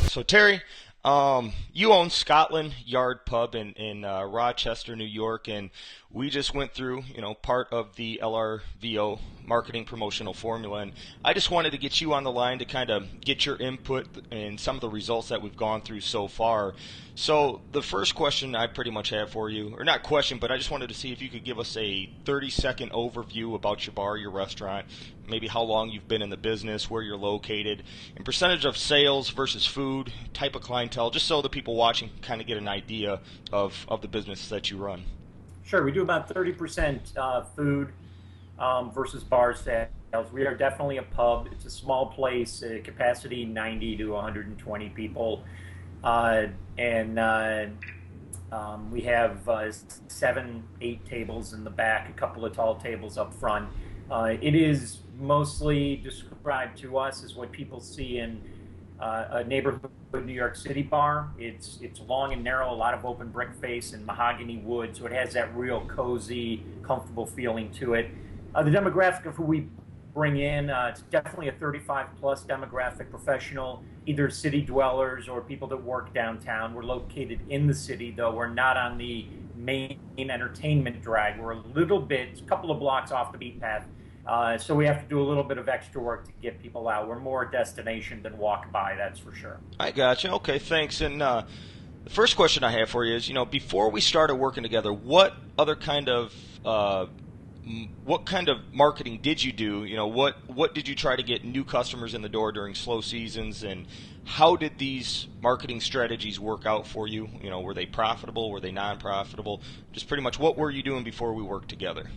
So Terry, you own Scotland Yard Pub in Rochester, New York, and we just went through, part of the LRVO marketing promotional formula, and I just wanted to get you on the line to kind of get your input and some of the results that we've gone through so far. So the first question I pretty much have for you, or not question, but I just wanted to see if you could give us a 30-second overview about your bar, your restaurant, maybe how long you've been in the business, where you're located, and percentage of sales versus food, type of clientele, just so the people watching kind of get an idea of the business that you run. Sure, we do about 30% food versus bar sales. We are definitely a pub. It's a small place, capacity 90 to 120 people. Uh, and We have seven, eight tables in the back, a couple of tall tables up front. It is mostly described to us as what people see in a neighborhood New York City bar. It's long and narrow, a lot of open brick face and mahogany wood, so it has that real cozy, comfortable feeling to it. The demographic of who we bring in, it's definitely a 35 plus demographic, professional, either city dwellers or people that work downtown. We're located in the city, though we're not on the main entertainment drag. We're a little bit, a couple of blocks off the beat path. So we have to do a little bit of extra work to get people out. We're more a destination than walk by, that's for sure. I gotcha. Okay, thanks. And the first question I have for you is, before we started working together, what kind of marketing did you do? What did you try to get new customers in the door during slow seasons, and how did these marketing strategies work out for you? Were they profitable? Were they non-profitable? Just pretty much what were you doing before we worked together?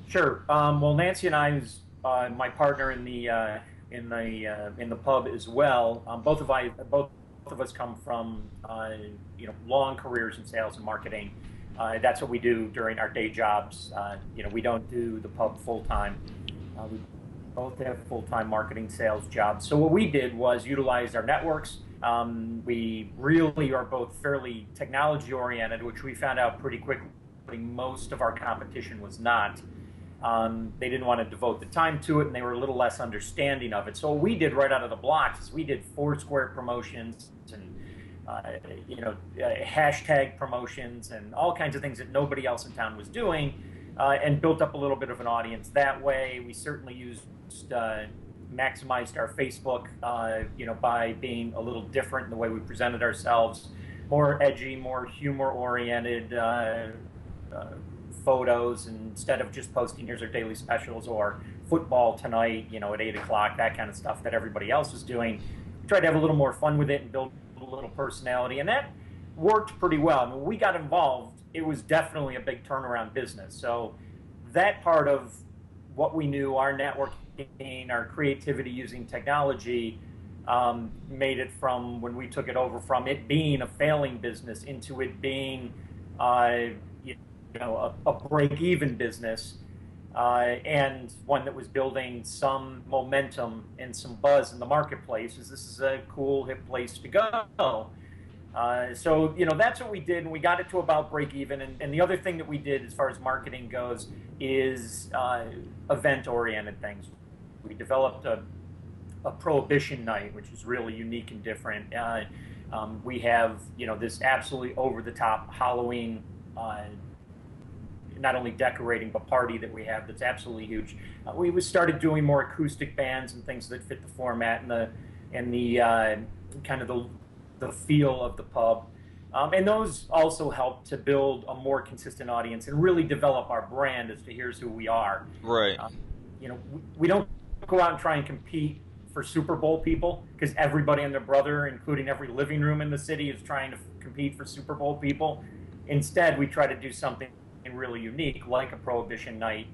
Sure. Well, Nancy and I, is my partner in the pub as well. Both of us come from long careers in sales and marketing. That's what we do during our day jobs. We don't do the pub full time. We both have full time marketing sales jobs. So what we did was utilize our networks. We really are both fairly technology oriented, which we found out pretty quickly most of our competition was not. They didn't want to devote the time to it, and they were a little less understanding of it. So what we did right out of the blocks is we did Foursquare promotions and hashtag promotions and all kinds of things that nobody else in town was doing, and built up a little bit of an audience that way. We certainly maximized our Facebook, by being a little different in the way we presented ourselves, more edgy, more humor oriented. Photos, and instead of just posting here's our daily specials or football tonight at 8 o'clock, that kind of stuff that everybody else was doing, we tried to have a little more fun with it and build a little personality, and that worked pretty well. I mean, when we got involved, it was definitely a big turnaround business. So that part of what we knew, our networking, our creativity using technology, made it, from when we took it over, from it being a failing business into it being a break-even business, and one that was building some momentum and some buzz in the marketplace. Is this is a cool, hip place to go. So that's what we did, and we got it to about break-even. And the other thing that we did as far as marketing goes is event-oriented things. We developed a prohibition night, which is really unique and different. We have this absolutely over-the-top Halloween. Not only decorating but party that we have that's absolutely huge. We started doing more acoustic bands and things that fit the format and the kind of the feel of the pub, and those also help to build a more consistent audience and really develop our brand as to here's who we are. Right. We don't go out and try and compete for Super Bowl people, because everybody and their brother, including every living room in the city, is trying to compete for Super Bowl people. Instead, we try to do something really unique, like a prohibition night,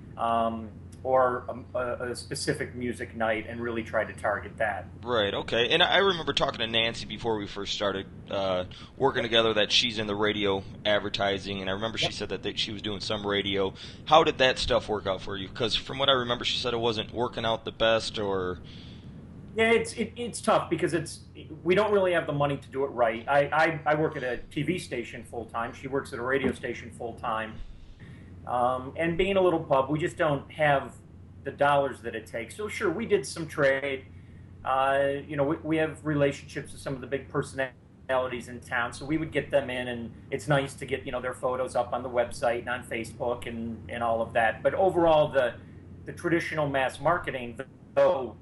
or a specific music night, and really try to target that. Right. Okay. And I remember talking to Nancy before we first started working together, that she's in the radio advertising, and I remember she Yep. said that she was doing some radio. How did that stuff work out for you? Because from what I remember, she said it wasn't working out the best, or Yeah, it's tough because we don't really have the money to do it right. I work at a TV station full time. She works at a radio station full time. And being a little pub, we just don't have the dollars that it takes. So sure, we did some trade. we have relationships with some of the big personalities in town, so we would get them in, and it's nice to get their photos up on the website and on Facebook and all of that. But overall, the traditional mass marketing, though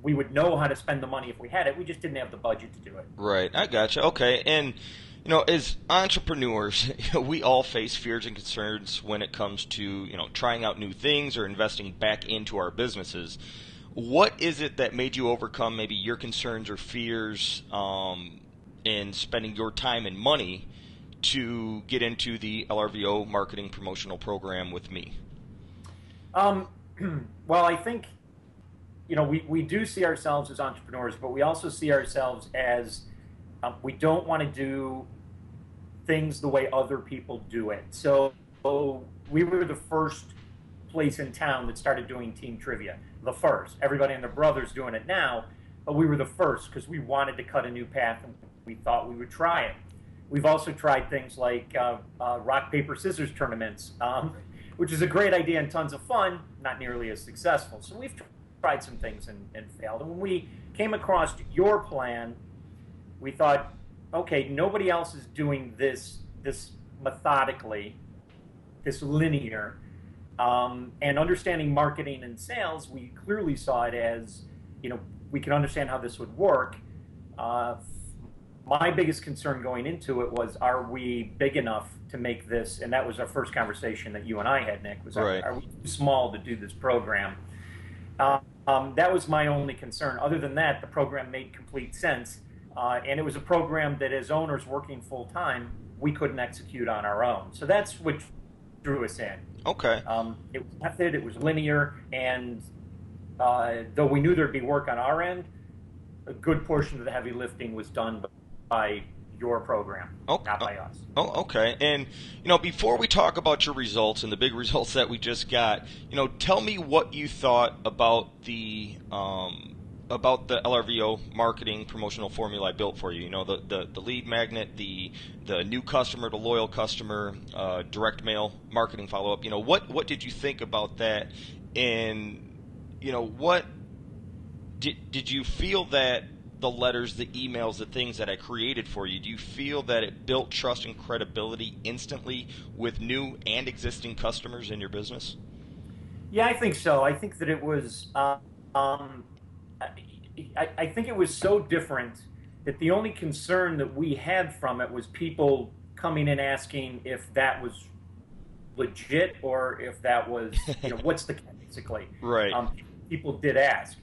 we would know how to spend the money if we had it, we just didn't have the budget to do it. Right, I gotcha. Okay, and as entrepreneurs, we all face fears and concerns when it comes to trying out new things or investing back into our businesses. What is it that made you overcome maybe your concerns or fears in spending your time and money to get into the LRVO marketing promotional program with me? Um, well, I think we do see ourselves as entrepreneurs, but we also see ourselves as we don't want to do things the way other people do it. So we were the first place in town that started doing team trivia. The first. Everybody and their brother's doing it now, but we were the first because we wanted to cut a new path and we thought we would try it. We've also tried things like rock, paper, scissors tournaments, which is a great idea and tons of fun, not nearly as successful. So we've tried some things and failed. And when we came across your plan, we thought, okay, nobody else is doing this methodically, this linear. And understanding marketing and sales, we clearly saw it as, we can understand how this would work. My biggest concern going into it was, are we big enough to make this? And that was our first conversation that you and I had, Nick, was, Right. are we too small to do this program? That was my only concern. Other than that, the program made complete sense. And it was a program that as owners working full time, we couldn't execute on our own. So that's what drew us in. Okay. It was method, it was linear, and though we knew there'd be work on our end, a good portion of the heavy lifting was done by your program, not by us. Oh, okay. And before we talk about your results and the big results that we just got, tell me what you thought about the LRVO marketing promotional formula I built for you. The lead magnet, the new customer to loyal customer, direct mail marketing follow up. What did you think about that? And what did you feel that the letters, the emails, the things that I created for you, do you feel that it built trust and credibility instantly with new and existing customers in your business? Yeah, I think so. I think that it was. I think it was so different that the only concern that we had from it was people coming in asking if that was legit or if that was, what's the basically. Right. People did ask.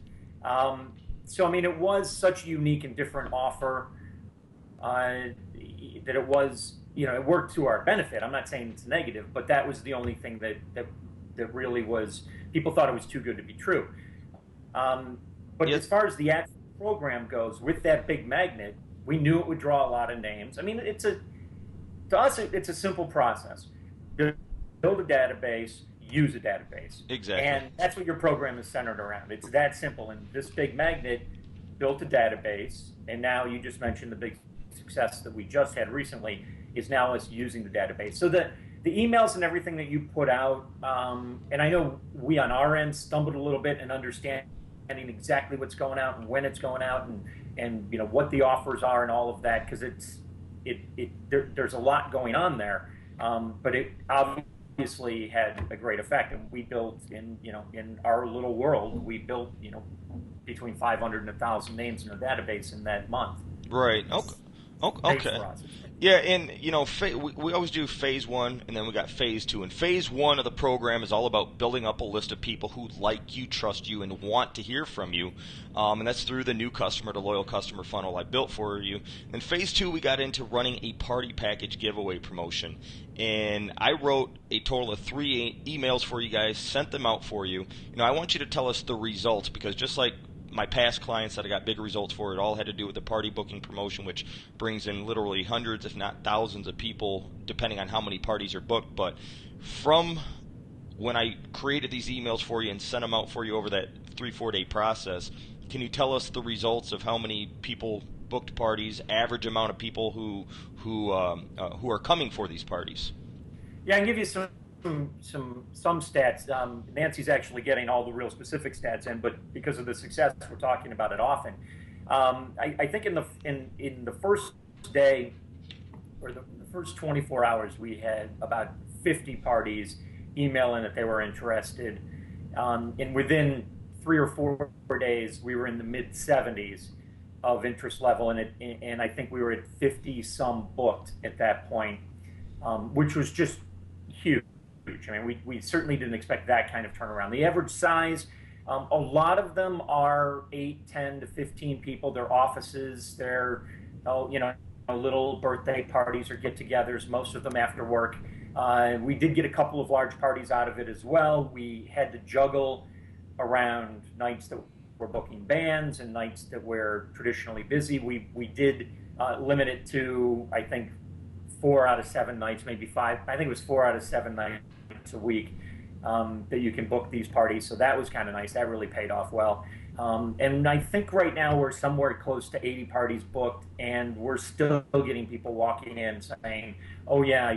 So, I mean, it was such a unique and different offer that it was, it worked to our benefit. I'm not saying it's negative, but that was the only thing that really was, people thought it was too good to be true. But Yes. as far as the actual program goes, with that big magnet, we knew it would draw a lot of names. I mean, to us, it's a simple process. Build a database, use a database. Exactly. And that's what your program is centered around. It's that simple. And this big magnet built a database, and now you just mentioned the big success that we just had recently is now us using the database. So the emails and everything that you put out, and I know we on our end stumbled a little bit in understanding exactly what's going out and when it's going out and what the offers are and all of that, because there's a lot going on there, but it obviously had a great effect. And we built in our little world, we built between 500 and 1,000 names in a database in that month. Right. Okay. Okay. Yeah, and we always do phase one, and then we got phase two. And phase one of the program is all about building up a list of people who like you, trust you, and want to hear from you. And that's through the new customer to loyal customer funnel I built for you. And phase two, we got into running a party package giveaway promotion. And I wrote a total of 3 emails for you guys, sent them out for you. I want you to tell us the results, because just like my past clients that I got big results for, it all had to do with the party booking promotion, which brings in literally hundreds, if not thousands of people, depending on how many parties are booked. But from when I created these emails for you and sent them out for you over that 3-4 day process, can you tell us the results of how many people booked parties, average amount of people who are coming for these parties? Yeah, I can give you some some stats. Nancy's actually getting all the real specific stats in, but because of the success, we're talking about it often. I think in the first day or the first 24 hours, we had about 50 parties emailing that they were interested, and within 3 or 4 days, we were in the mid 70s of interest level, and I think we were at 50 some booked at that point, which was just huge. I mean, we certainly didn't expect that kind of turnaround. The average size, a lot of them are 8, 10 to 15 people. They're offices, they're, oh, little birthday parties or get togethers, most of them after work. We did get a couple of large parties out of it as well. We had to juggle around nights that we're booking bands and nights that we're traditionally busy. We did limit it to, I think, 4 out of 7 nights, maybe five. I think it was 4 out of 7 nights a week that you can book these parties. So that was kind of nice. That really paid off well. And I think right now we're somewhere close to 80 parties booked, and we're still getting people walking in saying, "Oh yeah,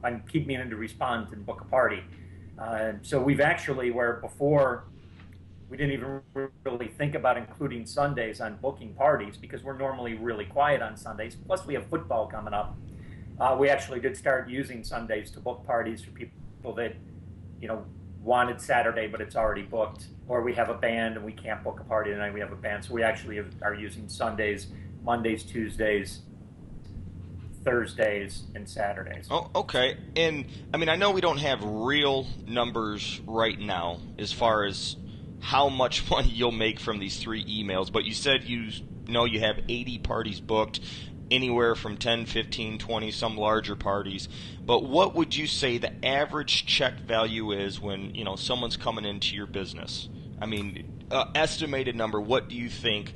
I'm keep meaning to respond and book a party." So we've actually, where before we didn't even really think about including Sundays on booking parties because we're normally really quiet on Sundays. Plus, we have football coming up. We actually did start using Sundays to book parties for people that, wanted Saturday, but it's already booked, or we have a band and we can't book a party tonight. We have a band, so we actually are using Sundays, Mondays, Tuesdays, Thursdays, and Saturdays. Oh, okay. And I mean, I know we don't have real numbers right now as far as how much money you'll make from these 3 emails, but you said you know you have 80 parties booked, anywhere from 10, 15, 20, some larger parties. But what would you say the average check value is when, someone's coming into your business? I mean, estimated number, what do you think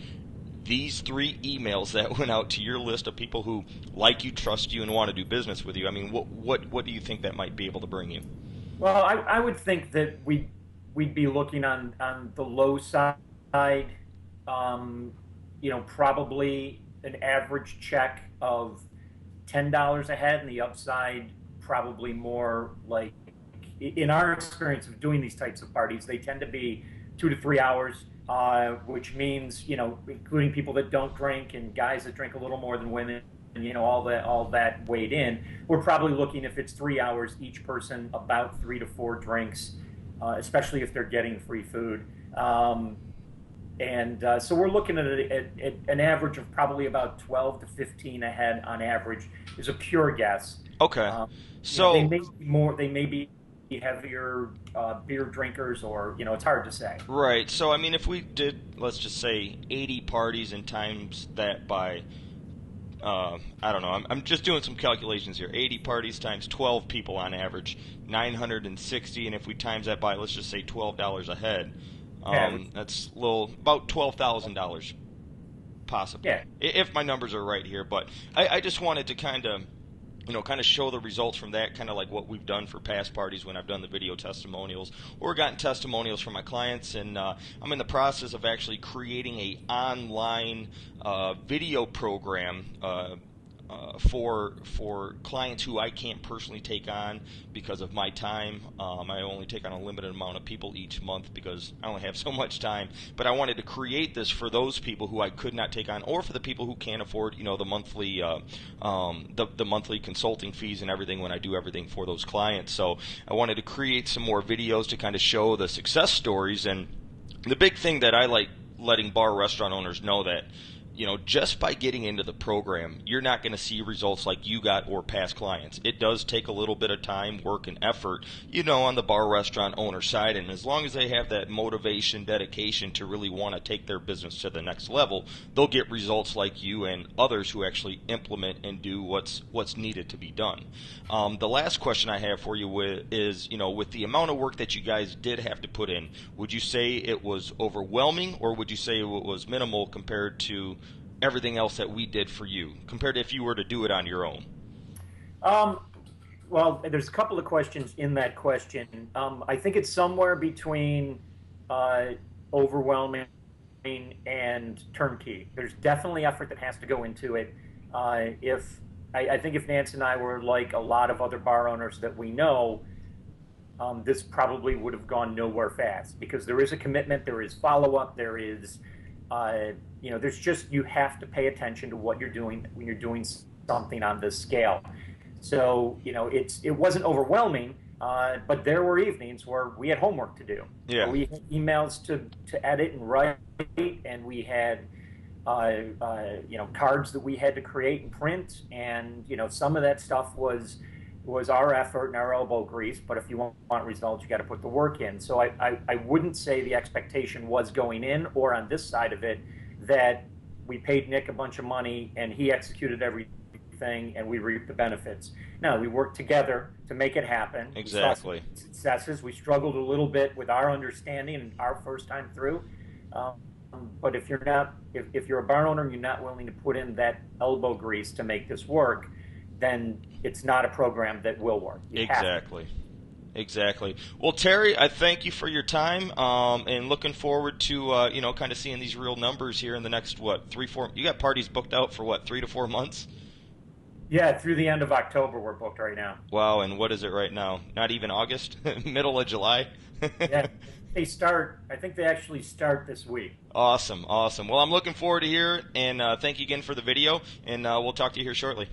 these 3 emails that went out to your list of people who like you, trust you, and want to do business with you? I mean, what do you think that might be able to bring you? Well, I would think that we'd be looking on the low side, probably an average check of $10 a head, and the upside probably more like, in our experience of doing these types of parties, they tend to be 2 to 3 hours, which means, including people that don't drink and guys that drink a little more than women, and all that weighed in, we're probably looking, if it's 3 hours, each person about 3 to 4 drinks, especially if they're getting free food. So we're looking at an average of probably about 12 to 15 a head on average, is a pure guess. Okay. They So, may be more, they may be heavier beer drinkers, or it's hard to say. right. So, I mean, if we did, let's just say 80 parties and times that by, I don't know, I'm just doing some calculations here. 80 parties times 12 people on average, 960. And if we times that by, let's just say $12 a head, Yeah, that's about $12,000 possibly, yeah. if my numbers are right here. But I just wanted to kind of show the results from that, kind of like what we've done for past parties when I've done the video testimonials or gotten testimonials from my clients. And I'm in the process of actually creating a online video program. For clients who I can't personally take on because of my time. I only take on a limited amount of people each month because I only have so much time. But I wanted to create this for those people who I could not take on, or for the people who can't afford, the monthly, the monthly consulting fees and everything when I do everything for those clients. So I wanted to create some more videos to kind of show the success stories. And the big thing that I like letting bar restaurant owners know that, just by getting into the program, you're not going to see results like you got or past clients. It does take a little bit of time, work, and effort, on the bar restaurant owner side. And as long as they have that motivation, dedication to really want to take their business to the next level, they'll get results like you and others who actually implement and do what's needed to be done. The last question I have for you is, with the amount of work that you guys did have to put in, would you say it was overwhelming, or would you say it was minimal compared to everything else that we did for you, compared to if you were to do it on your own? Um, well, there's a couple of questions in that question. I think it's somewhere between uh, overwhelming and turnkey. There's definitely effort that has to go into it. If I think if Nance and I were like a lot of other bar owners that we know, this probably would have gone nowhere fast because there is a commitment, there is follow up, there is, there's just you have to pay attention to what you're doing when you're doing something on this scale. So it wasn't overwhelming, but there were evenings where we had homework to do. Yeah. We had emails to edit and write, and we had cards that we had to create and print, and some of that stuff was our effort and our elbow grease. But if you want results, you got to put the work in. So I wouldn't say the expectation was going in or on this side of it that we paid Nick a bunch of money and he executed everything and we reaped the benefits. No, we worked together to make it happen. Exactly. We saw some successes. We struggled a little bit with our understanding and our first time through. But if you're not, if you're a barn owner and you're not willing to put in that elbow grease to make this work, then it's not a program that will work. Exactly. Well, Terry, I thank you for your time, and looking forward to kind of seeing these real numbers here in the next 3-4. You got parties booked out for 3 to 4 months? Yeah, through the end of October we're booked right now. Wow, and what is it right now? Not even August? Middle of July? Yeah, I think they actually start this week. Awesome. Well, I'm looking forward to hear, and thank you again for the video, and we'll talk to you here shortly.